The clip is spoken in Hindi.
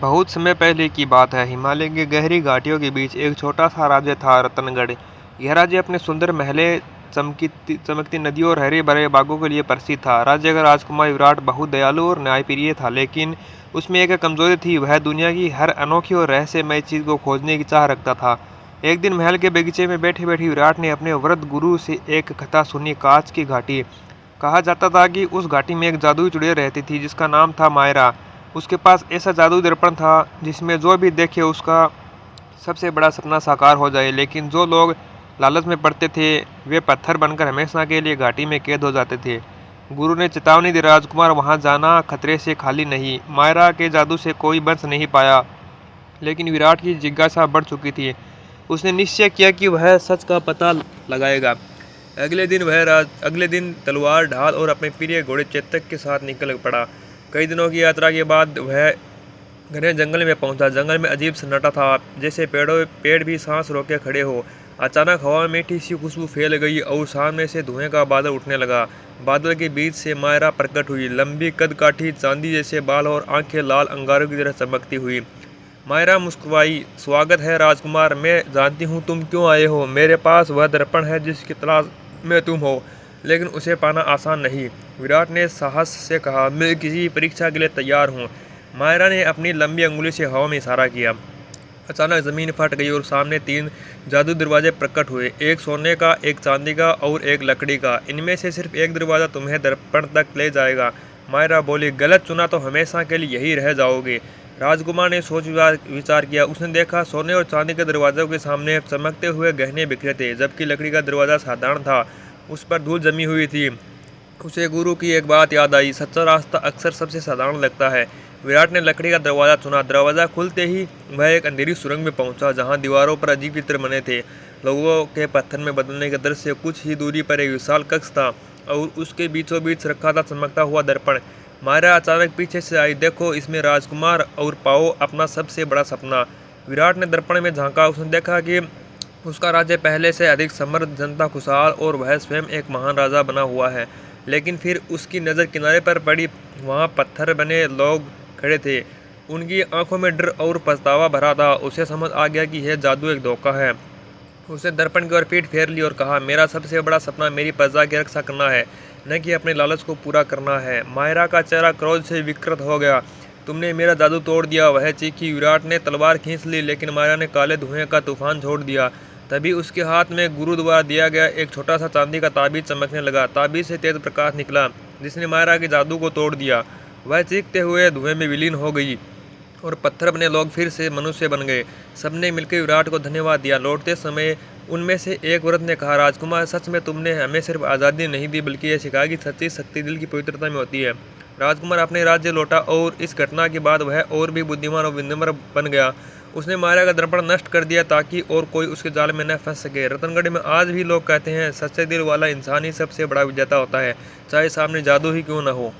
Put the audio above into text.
बहुत समय पहले की बात है। हिमालय की गहरी घाटियों के बीच एक छोटा सा राज्य था, रतनगढ़। यह राज्य अपने सुंदर महलें, चमकती चमकती नदियों और हरे भरे बागों के लिए प्रसिद्ध था। राज्य का राजकुमार विराट बहुत दयालु और न्यायप्रिय था, लेकिन उसमें एक कमजोरी थी। वह दुनिया की हर अनोखी और रहस्यमय चीज को खोजने की चाह रखता था। एक दिन महल के बगीचे में बैठे बैठे विराट ने अपने वृद्ध गुरु से एक कथा सुनी, कांच की घाटी। कहा जाता था कि उस घाटी में एक जादुई चिड़िया रहती थी, जिसका नाम था मायरा। उसके पास ऐसा जादुई दर्पण था जिसमें जो भी देखे उसका सबसे बड़ा सपना साकार हो जाए। लेकिन जो लोग लालच में पड़ते थे, वे पत्थर बनकर हमेशा के लिए घाटी में कैद हो जाते थे। गुरु ने चेतावनी दी, राजकुमार वहां जाना खतरे से खाली नहीं। मायरा के जादू से कोई बच नहीं पाया, लेकिन विराट की जिज्ञासा बढ़ चुकी थी। उसने निश्चय किया कि वह सच का पता लगाएगा। अगले दिन तलवार, ढाल और अपने प्रिय घोड़े चेतक के साथ निकल पड़ा। कई दिनों की यात्रा के बाद वह घने जंगल में पहुंचा। जंगल में अजीब सन्नाटा था, जैसे पेड़ भी सांस रोके खड़े हो। अचानक हवा में मीठी सी खुशबू फैल गई और सामने से धुएं का बादल उठने लगा। बादल के बीच से मायरा प्रकट हुई, लंबी कद काठी, चांदी जैसे बाल और आंखें लाल अंगारों की तरह चमकती हुई। मायरा मुस्कुराई, स्वागत है राजकुमार, मैं जानती हूँ तुम क्यों आए हो। मेरे पास वह दर्पण है जिसकी तलाश में तुम हो, लेकिन उसे पाना आसान नहीं। विराट ने साहस से कहा, मैं किसी परीक्षा के लिए तैयार हूँ। मायरा ने अपनी लंबी अंगुली से हवा में इशारा किया। अचानक जमीन फट गई और सामने 3 जादू दरवाजे प्रकट हुए, एक सोने का, एक चांदी का और एक लकड़ी का। इनमें से सिर्फ एक दरवाजा तुम्हें दर्पण तक ले जाएगा। मायरा बोली, गलत चुना तो हमेशा के लिए यही रह जाओगे। राजकुमार ने सोच विचार किया। उसने देखा, सोने और चांदी के दरवाजों के सामने चमकते हुए गहने बिखरे थे, जबकि लकड़ी का दरवाजा साधारण था, उस पर धूल जमी हुई थी। उसे गुरु की एक बात याद आई, सच्चा रास्ता अक्सर सबसे साधारण लगता है। विराट ने लकड़ी का दरवाजा चुना। दरवाजा खुलते ही वह एक अंधेरी सुरंग में पहुंचा, जहां दीवारों पर अजीब चित्र बने थे, लोगों के पत्थर में बदलने के दृश्य। कुछ ही दूरी पर एक विशाल कक्ष था और उसके बीचों बीच रखा था चमकता हुआ दर्पण। मायरा अचानक पीछे से आई, देखो इसमें राजकुमार, और पाओ अपना सबसे बड़ा सपना। विराट ने दर्पण में झांका। उसने देखा कि उसका राज्य पहले से अधिक समृद्ध, जनता खुशहाल और वह स्वयं एक महान राजा बना हुआ है। लेकिन फिर उसकी नज़र किनारे पर पड़ी। वहाँ पत्थर बने लोग खड़े थे, उनकी आंखों में डर और पछतावा भरा था। उसे समझ आ गया कि यह जादू एक धोखा है। उसने दर्पण की ओर पीठ फेर ली और कहा, मेरा सबसे बड़ा सपना मेरी प्रजा की रक्षा करना है, न कि अपने लालच को पूरा करना है। मायरा का चेहरा क्रोध से विकृत हो गया। तुमने मेरा जादू तोड़ दिया, वह चीखी। विराट ने तलवार खींच ली, लेकिन मायरा ने काले धुएं का तूफान छोड़ दिया। तभी उसके हाथ में गुरु द्वारा दिया गया एक छोटा सा चांदी का ताबीज चमकने लगा। ताबीज से तेज प्रकाश निकला, जिसने मायरा के जादू को तोड़ दिया। वह चीखते हुए धुएं में विलीन हो गई और पत्थर बने लोग फिर से मनुष्य बन गए। सबने मिलकर विराट को धन्यवाद दिया। लौटते समय उनमें से एक वृद्ध ने कहा, राजकुमार, सच में तुमने हमें सिर्फ आज़ादी नहीं दी, बल्कि यह सिखाया कि सच्ची शक्ति दिल की पवित्रता में होती है। राजकुमार अपने राज्य लौटा और इस घटना के बाद वह और भी बुद्धिमान और विनम्र बन गया। उसने मायरा का दर्पण नष्ट कर दिया ताकि और कोई उसके जाल में न फंस सके। रतनगढ़ में आज भी लोग कहते हैं, सच्चे दिल वाला इंसान ही सबसे बड़ा विजेता होता है, चाहे सामने जादू ही क्यों न हो।